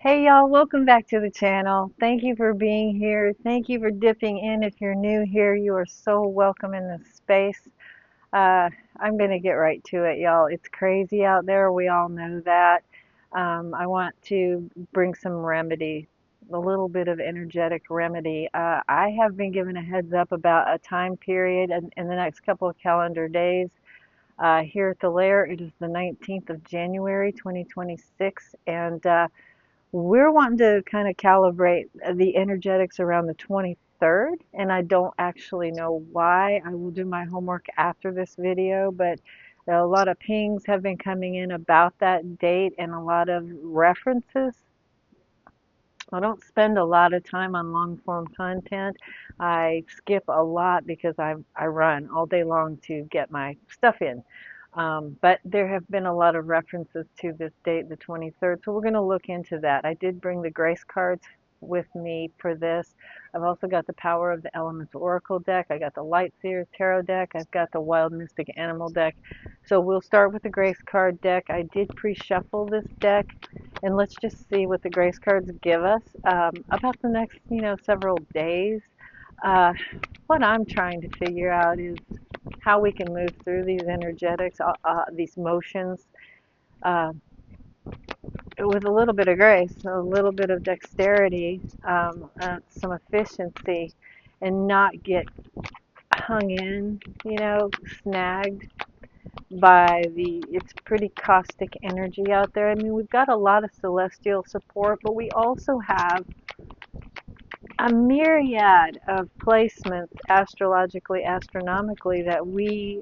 Hey y'all, welcome back to the channel. Thank you for being here. Thank you for dipping in. If you're new here, you are so welcome in this space. Uh, I'm going to get right to it, y'all. It's crazy out there. We all know that. I want to bring some remedy, a little bit of energetic remedy. I have been given a heads up about a time period in the next couple of calendar days. Here at the lair, it is the 19th of January, 2026, and we're wanting to kind of calibrate the energetics around the 23rd, and I don't actually know why. I will do my homework after this video, but a lot of pings have been coming in about that date and a lot of references. I don't spend a lot of time on long form content. I skip a lot because I run all day long to get my stuff in. But there have been a lot of references to this date, the 23rd, so we're going to look into that. I did bring the grace cards with me for this. I've also got the Power of the Elements Oracle deck. I got the Light Seers Tarot deck. I've got the Wild Mystic Animal deck. So we'll start with the grace card deck. I did pre-shuffle this deck, and let's just see what the grace cards give us about the next, several days. Uh, what I'm trying to figure out is how we can move through these energetics, these motions, uh, with a little bit of grace, a little bit of dexterity, some efficiency, and not get hung in, snagged by it's pretty caustic energy out there. I mean, we've got a lot of celestial support, but we also have a myriad of placements astrologically, astronomically that we've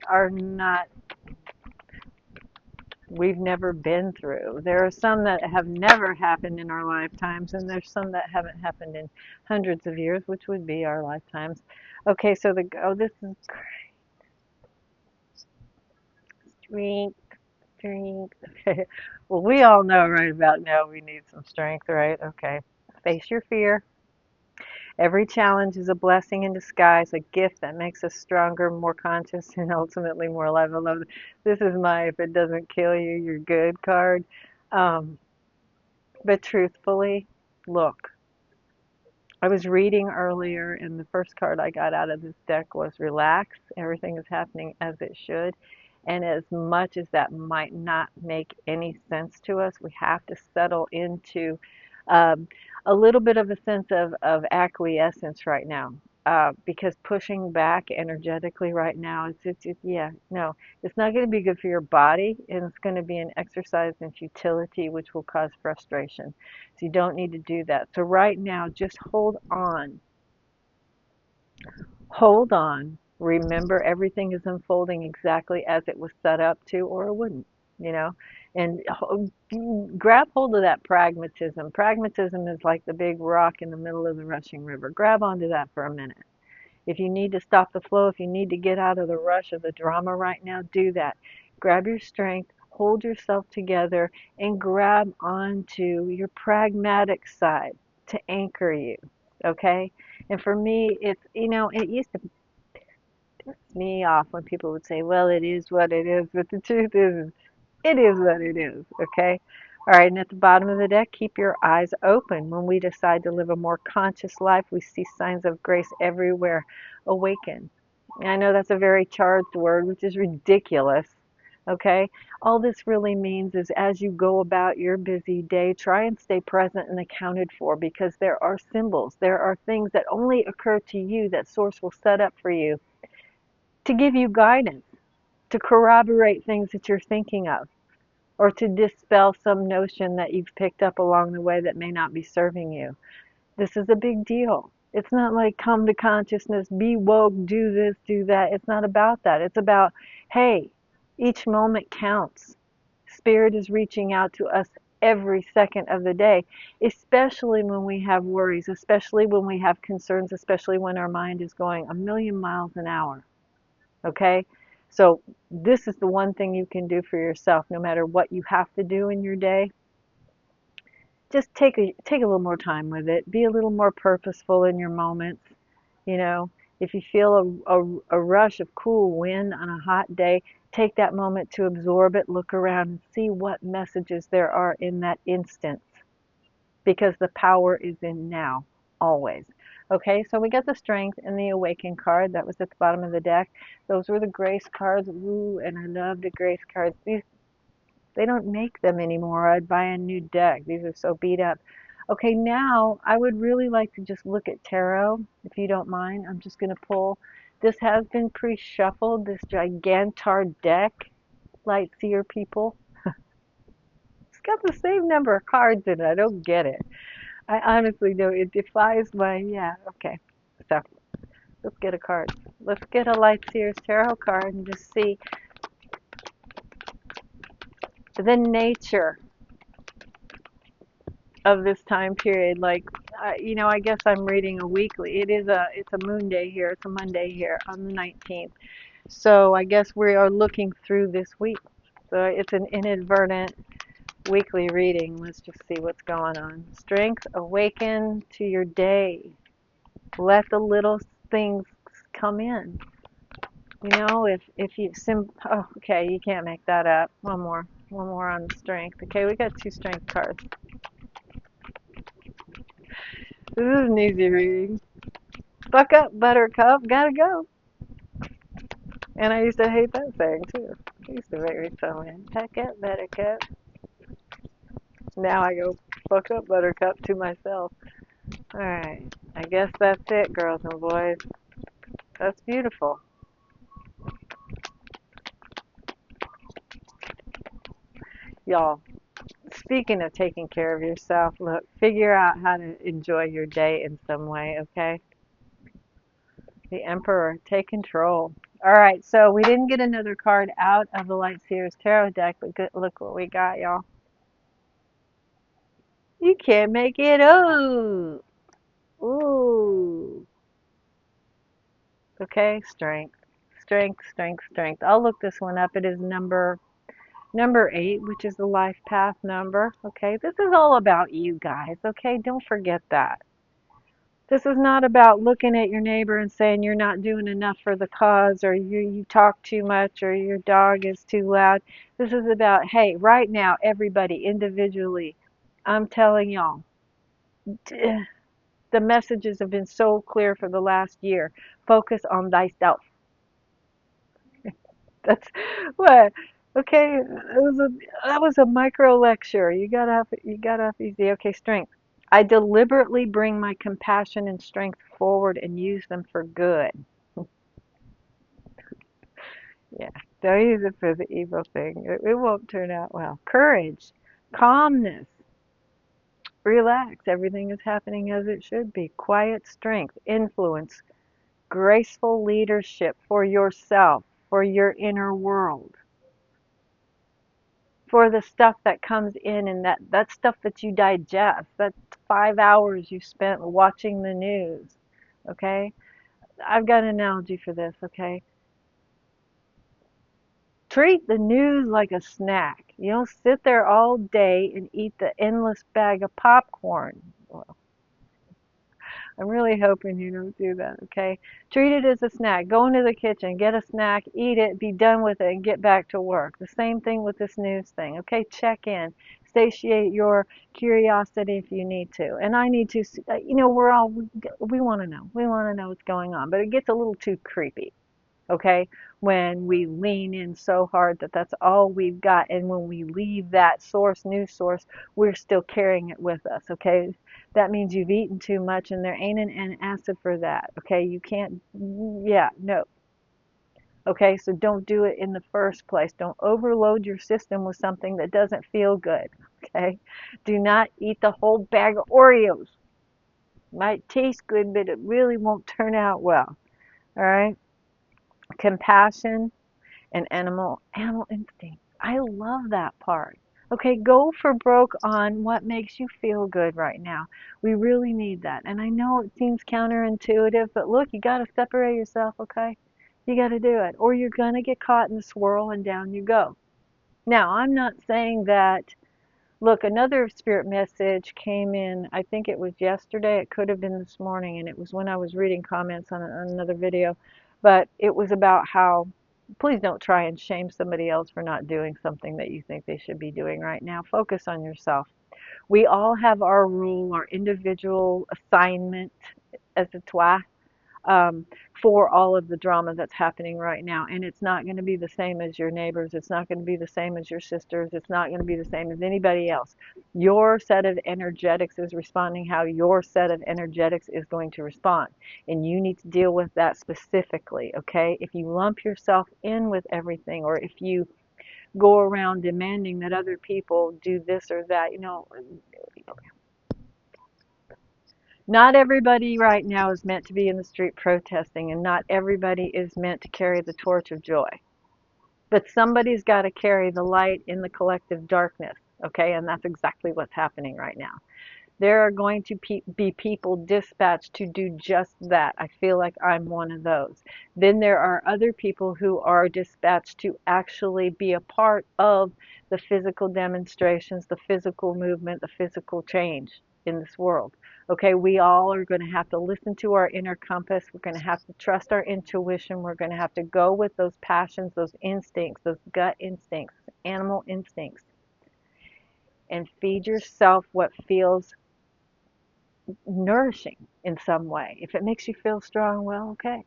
never been through. There are some that have never happened in our lifetimes, and there's some that haven't happened in hundreds of years, which would be our lifetimes. Okay, so this is strength, strength. Okay, well, we all know right about now we need some strength, right? Okay, face your fear. Every challenge is a blessing in disguise, a gift that makes us stronger, more conscious, and ultimately more alive. I love this. Is my "if it doesn't kill you, you're good" card. Um, but truthfully, look, I was reading earlier, and the first card I got out of this deck was relax. Everything is happening as it should. And as much as that might not make any sense to us, we have to settle into um, a little bit of a sense of acquiescence right now. Because pushing back energetically right now, yeah, no, it's not going to be good for your body, and it's going to be an exercise in futility, which will cause frustration. So you don't need to do that. So right now, just hold on. Hold on. Remember, everything is unfolding exactly as it was set up to, or it wouldn't, you know? And grab hold of that pragmatism. Pragmatism is like the big rock in the middle of the rushing river. Grab onto that for a minute. If you need to stop the flow, if you need to get out of the rush of the drama right now, do that. Grab your strength, hold yourself together, and grab onto your pragmatic side to anchor you. Okay? And for me, it used to piss me off when people would say, well, it is what it is. But the truth is, it is what it is. Okay? All right, and at the bottom of the deck, keep your eyes open. When we decide to live a more conscious life, we see signs of grace everywhere. Awaken. I know that's a very charged word, which is ridiculous. Okay? All this really means is as you go about your busy day, try and stay present and accounted for, because there are symbols, there are things that only occur to you that Source will set up for you to give you guidance, to corroborate things that you're thinking of, or to dispel some notion that you've picked up along the way that may not be serving you. This is a big deal. It's not like come to consciousness, be woke, do this, do that. It's not about that. It's about, hey, each moment counts. Spirit is reaching out to us every second of the day, especially when we have worries, especially when we have concerns, especially when our mind is going a million miles an hour. Okay? So this is the one thing you can do for yourself, no matter what you have to do in your day. Just take a little more time with it. Be a little more purposeful in your moments. You know, if you feel a rush of cool wind on a hot day, take that moment to absorb it, look around and see what messages there are in that instance. because the power is in now, always. Okay, so we got the strength and the awaken card that was at the bottom of the deck. Those were the grace cards. Ooh, and I love the grace cards. These, they don't make them anymore. I'd buy a new deck. These are so beat up. Okay, now I would really like to just look at tarot, if you don't mind. I'm just going to pull. This has been pre-shuffled, this gigantar deck, Light Seer people. It's got the same number of cards in it. I don't get it. I honestly don't. It defies my, yeah, okay. So let's get a card. Let's get a Light Seer's tarot card and just see the nature of this time period. Like, you know, I guess I'm reading a weekly. It's a moon day here. It's a Monday here on the 19th. So I guess we are looking through this week. So it's an inadvertent weekly reading. Let's just see what's going on. Strength, awaken to your day. Let the little things come in. You know, if you oh, okay, you can't make that up. One more on the strength. Okay, we got two strength cards. This is an easy reading. Buck up, buttercup, gotta go. And I used to hate that saying too. It used to make me so mad. Buck up, buttercup. Now I go, buck up, buttercup to myself. Alright, I guess that's it, girls and boys. That's beautiful. Y'all, speaking of taking care of yourself, look, figure out how to enjoy your day in some way, okay? The Emperor, take control. All right, so we didn't get another card out of the Light Seers Tarot deck, but look what we got, y'all. You can't make it up. Ooh. Okay, strength. Strength, strength, strength. I'll look this one up. It is number 8, which is the life path number. Okay, this is all about you guys. Okay, don't forget that. This is not about looking at your neighbor and saying you're not doing enough for the cause, or you talk too much, or your dog is too loud. This is about, hey, right now, everybody individually, I'm telling y'all, the messages have been so clear for the last year. Focus on thyself. That's what. Okay, that was a micro lecture. You got off easy. Okay, strength. I deliberately bring my compassion and strength forward and use them for good. Yeah, don't use it for the evil thing. It won't turn out well. Courage, calmness, relax. Everything is happening as it should be. Quiet strength, influence, graceful leadership for yourself, for your inner world, for the stuff that comes in, and that stuff that you digest. That 5 hours you spent watching the news. Okay? I've got an analogy for this, okay? Treat the news like a snack. You don't sit there all day and eat the endless bag of popcorn. Well, I'm really hoping you don't do that, okay? Treat it as a snack. Go into the kitchen, get a snack, eat it, be done with it, and get back to work. The same thing with this news thing, okay? Check in. Satiate your curiosity if you need to. And I need to, you know, we want to know. We want to know what's going on. But it gets a little too creepy, okay, when we lean in so hard that that's all we've got, and when we leave that source, news source, we're still carrying it with us, okay? That means you've eaten too much, and there ain't an antacid for that, okay? You can't, yeah, no. Okay, so don't do it in the first place. Don't overload your system with something that doesn't feel good, okay? Do not eat the whole bag of Oreos. Might taste good, but it really won't turn out well, all right? Compassion and animal instinct. I love that part. Okay, go for broke on what makes you feel good right now. We really need that. And I know it seems counterintuitive, but look, you got to separate yourself, okay? You got to do it, or you're going to get caught in the swirl and down you go. Now, I'm not saying that. Look, another spirit message came in, I think it was yesterday, it could have been this morning, and it was when I was reading comments on another video, but it was about how, please don't try and shame somebody else for not doing something that you think they should be doing right now. Focus on yourself. We all have our role, our individual assignment as a toi, um, for all of the drama that's happening right now. And it's not going to be the same as your neighbors. It's not going to be the same as your sisters. It's not going to be the same as anybody else. Your set of energetics is responding how your set of energetics is going to respond. And you need to deal with that specifically, okay? If you lump yourself in with everything, or if you go around demanding that other people do this or that, not everybody right now is meant to be in the street protesting, and not everybody is meant to carry the torch of joy. But somebody's got to carry the light in the collective darkness, okay? And that's exactly what's happening right now. There are going to be people dispatched to do just that. I feel like I'm one of those. Then there are other people who are dispatched to actually be a part of the physical demonstrations, the physical movement, the physical change in this world. Okay, we all are going to have to listen to our inner compass. We're going to have to trust our intuition. We're going to have to go with those passions, those instincts, those gut instincts, animal instincts, and feed yourself what feels nourishing in some way. If it makes you feel strong, well, okay.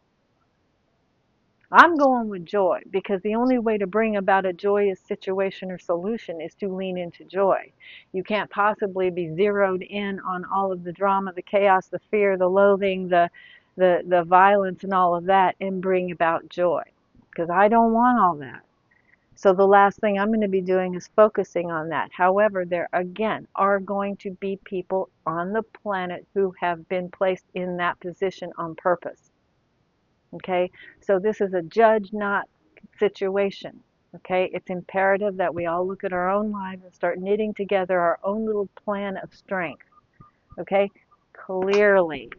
I'm going with joy, because the only way to bring about a joyous situation or solution is to lean into joy. You can't possibly be zeroed in on all of the drama, the chaos, the fear, the loathing, the violence and all of that and bring about joy, because I don't want all that. So the last thing I'm going to be doing is focusing on that. However, there again are going to be people on the planet who have been placed in that position on purpose. Okay? So this is a judge not situation. Okay? It's imperative that we all look at our own lives and start knitting together our own little plan of strength. Okay? Clearly.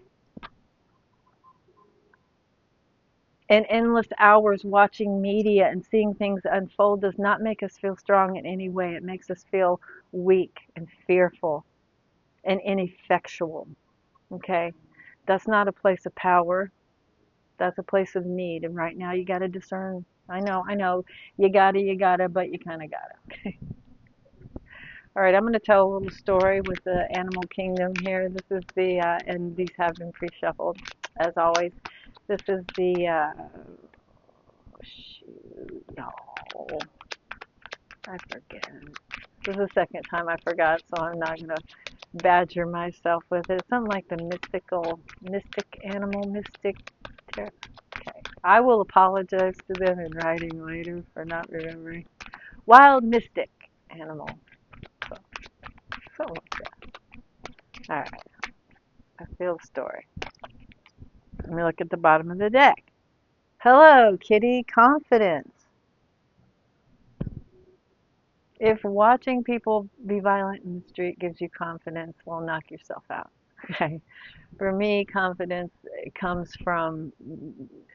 And endless hours watching media and seeing things unfold does not make us feel strong in any way. It makes us feel weak and fearful and ineffectual. Okay? That's not a place of power. That's a place of need. And right now you got to discern. I know, you gotta, but you kind of gotta. Okay. All right, I'm going to tell a little story with the animal kingdom here. This is and these have been pre-shuffled, as always. This is shoot, no, I forget. This is the second time I forgot, so I'm not going to badger myself with it. It's something like the mystic animal, okay. I will apologize to them in writing later for not remembering. Wild mystic animal. So, something like that. All right, I feel the story. Let me look at the bottom of the deck. Hello, kitty, confidence. If watching people be violent in the street gives you confidence, well, knock yourself out. Okay. For me, confidence comes from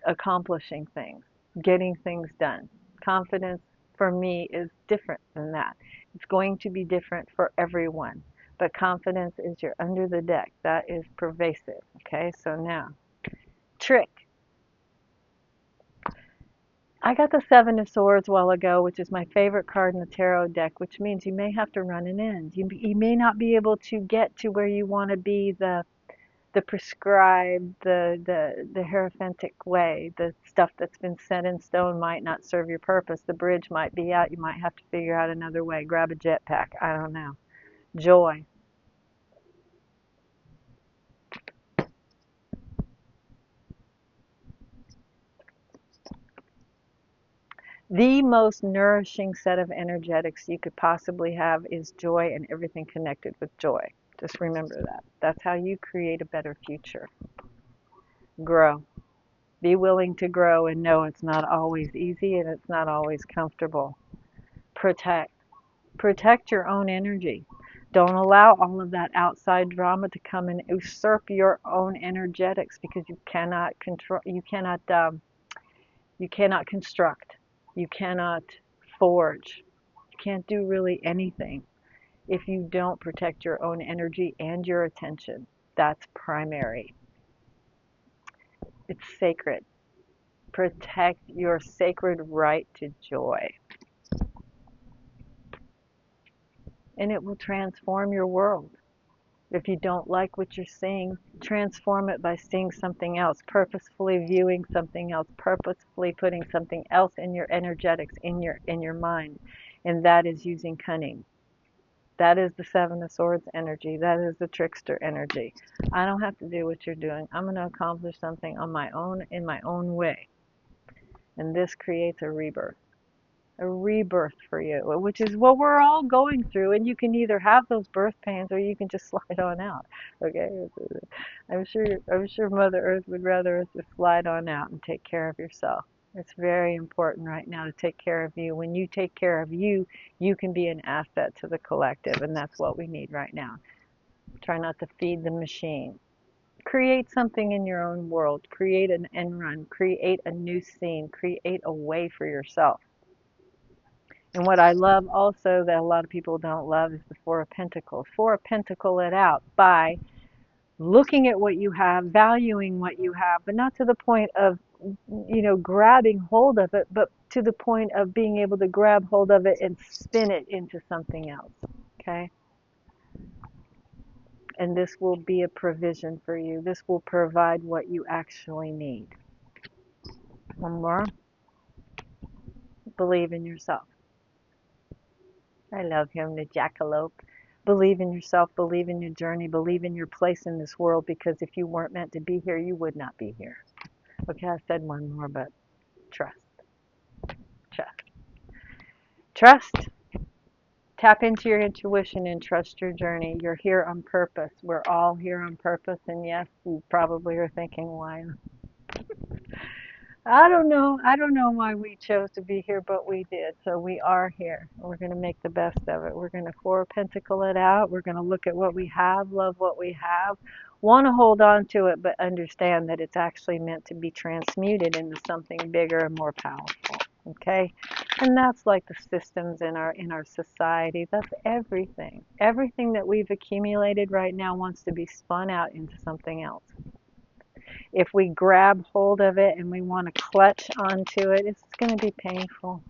accomplishing things, getting things done. Confidence for me is different than that. It's going to be different for everyone. But confidence is your under the deck. That is pervasive. Okay, so now, trick. I got the Seven of Swords a while ago, which is my favorite card in the tarot deck, which means you may have to run an end. You may not be able to get to where you want to be the prescribed, the hierophantic way. The stuff that's been set in stone might not serve your purpose. The bridge might be out. You might have to figure out another way. Grab a jetpack. I don't know. Joy. The most nourishing set of energetics you could possibly have is joy and everything connected with joy. Just remember that. That's how you create a better future. Grow. Be willing to grow and know it's not always easy and it's not always comfortable. Protect. Protect your own energy. Don't allow all of that outside drama to come and usurp your own energetics, because you cannot control, you cannot construct, you cannot forge, you can't do really anything if you don't protect your own energy and your attention. That's primary. It's sacred. Protect your sacred right to joy. and it will transform your world. If you don't like what you're seeing, transform it by seeing something else, purposefully viewing something else, purposefully putting something else in your energetics, in your mind. And that is using cunning. That is the Seven of Swords energy. That is the trickster energy. I don't have to do what you're doing. I'm going to accomplish something on my own, in my own way. And this creates a rebirth for you, which is what we're all going through. And you can either have those birth pains or you can just slide on out. Okay, I'm sure Mother Earth would rather us just slide on out and take care of yourself. It's very important right now to take care of you. When you take care of you, you can be an asset to the collective, and that's what we need right now. Try not to feed the machine. Create something in your own world. Create an end run. Create a new scene. Create a way for yourself. And what I love also that a lot of people don't love is the Four of Pentacles. Four of Pentacle it out by looking at what you have, valuing what you have, but not to the point of, grabbing hold of it, but to the point of being able to grab hold of it and spin it into something else. Okay? And this will be a provision for you. This will provide what you actually need. One more. Believe in yourself. I love him, the jackalope. Believe in yourself, believe in your journey, believe in your place in this world, because if you weren't meant to be here, you would not be here. Okay, I said one more, but trust. Trust. Trust. Tap into your intuition and trust your journey. You're here on purpose. We're all here on purpose, and yes, you probably are thinking, why? I don't know. I don't know why we chose to be here, but we did. So we are here. We're going to make the best of it. We're going to Four Pentacle it out. We're going to look at what we have, love what we have, want to hold on to it, but understand that it's actually meant to be transmuted into something bigger and more powerful. Okay? And that's like the systems in our society. That's everything. Everything that we've accumulated right now wants to be spun out into something else. If we grab hold of it and we want to clutch onto it, it's going to be painful.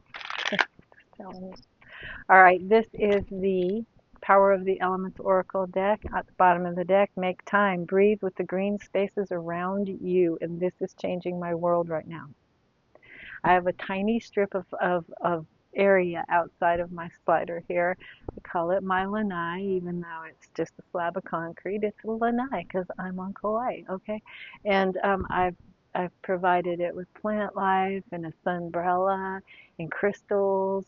All right, this is the Power of the Elements Oracle deck. At the bottom of the deck, make time, breathe with the green spaces around you, and this is changing my world right now. I have a tiny strip of area outside of my slider here. I call it my lanai, even though it's just a slab of concrete. It's a lanai because I'm on Kauai, okay? And I've provided it with plant life and a sunbrella and crystals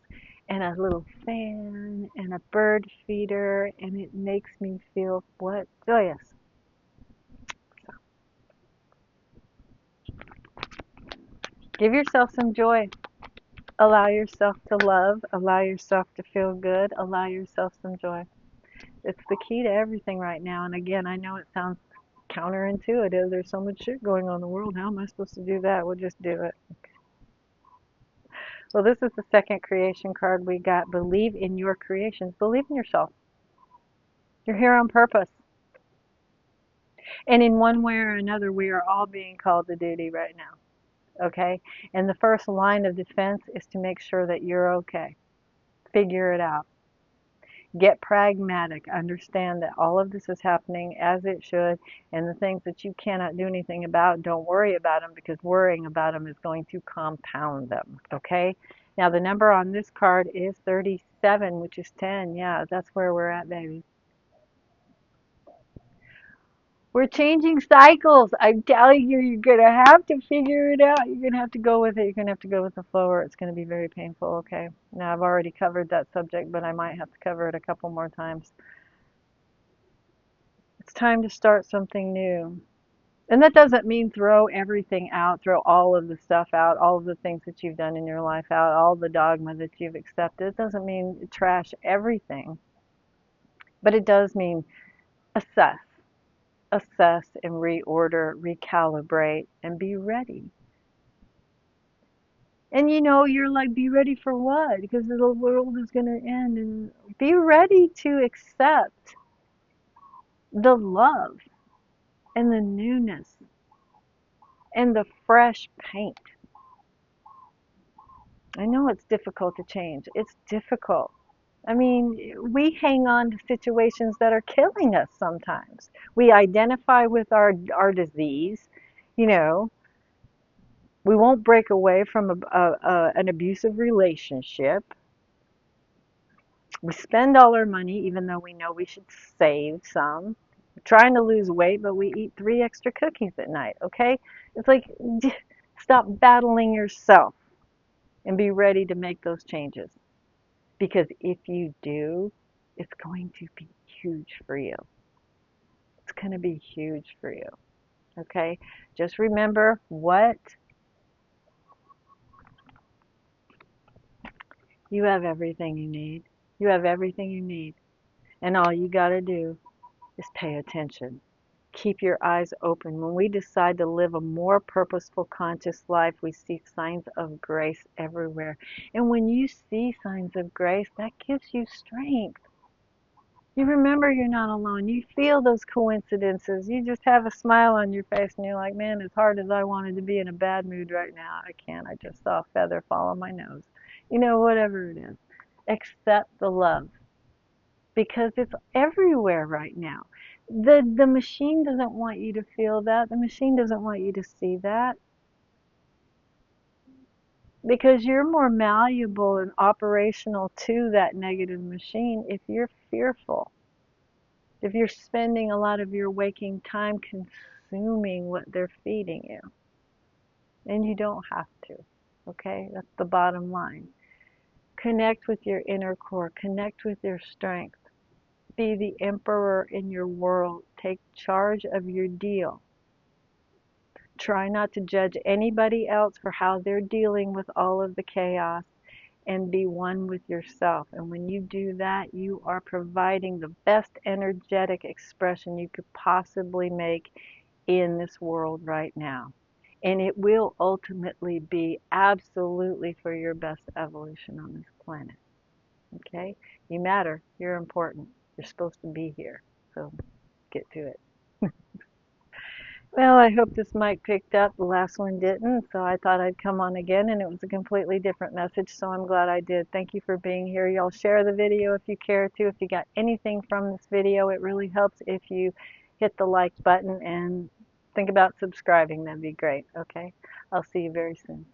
and a little fan and a bird feeder, and it makes me feel what? Joyous. So, give yourself some joy. Allow yourself to love, allow yourself to feel good, allow yourself some joy. It's the key to everything right now. And again, I know it sounds counterintuitive. There's so much shit going on in the world. How am I supposed to do that? We'll just do it. Well, this is the second creation card we got. Believe in your creations. Believe in yourself. You're here on purpose. And in one way or another, we are all being called to duty right now. Okay? And the first line of defense is to make sure that you're okay. Figure it out. Get pragmatic. Understand that all of this is happening as it should, and the things that you cannot do anything about, don't worry about them, because worrying about them is going to compound them. Okay? Now, the number on this card is 37, which is 10. Yeah, that's where we're at, baby. We're changing cycles. I'm telling you, you're going to have to figure it out. You're going to have to go with it. You're going to have to go with the flow, or it's going to be very painful, okay? Now, I've already covered that subject, but I might have to cover it a couple more times. It's time to start something new. And that doesn't mean throw everything out, throw all of the stuff out, all of the things that you've done in your life out, all the dogma that you've accepted. It doesn't mean trash everything. But it does mean assess and reorder, recalibrate, and be ready. And you're like, be ready for what? Because the world is going to end. And be ready to accept the love and the newness and the fresh paint. I know it's difficult to change. It's difficult. I mean, we hang on to situations that are killing us sometimes. We identify with our disease, you know, we won't break away from an abusive relationship. We spend all our money even though we know we should save some. We're trying to lose weight, but we eat 3 extra cookies at night, okay? It's like, stop battling yourself and be ready to make those changes. Because if you do, it's going to be huge for you. It's going to be huge for you, okay? Just remember what you have everything you need. You have everything you need. And all you got to do is pay attention. Keep your eyes open. When we decide to live a more purposeful, conscious life, we see signs of grace everywhere. And when you see signs of grace, that gives you strength. You remember you're not alone. You feel those coincidences. You just have a smile on your face and you're like, man, as hard as I wanted to be in a bad mood right now, I can't. I just saw a feather fall on my nose. Whatever it is. Accept the love because it's everywhere right now. The machine doesn't want you to feel that. The machine doesn't want you to see that because you're more malleable and operational to that negative machine if you're fearful. If you're spending a lot of your waking time consuming what they're feeding you. And you don't have to. Okay? That's the bottom line. Connect with your inner core. Connect with your strength. Be the emperor in your world. Take charge of your deal. Try not to judge anybody else for how they're dealing with all of the chaos and be one with yourself. And when you do that, you are providing the best energetic expression you could possibly make in this world right now. And it will ultimately be absolutely for your best evolution on this planet. Okay? You matter. You're important. You're supposed to be here. So get to it. Well, I hope this mic picked up. The last one didn't, so I thought I'd come on again, and it was a completely different message, so I'm glad I did. Thank you for being here. Y'all share the video if you care to. If you got anything from this video, it really helps if you hit the like button and think about subscribing. That'd be great, okay? I'll see you very soon.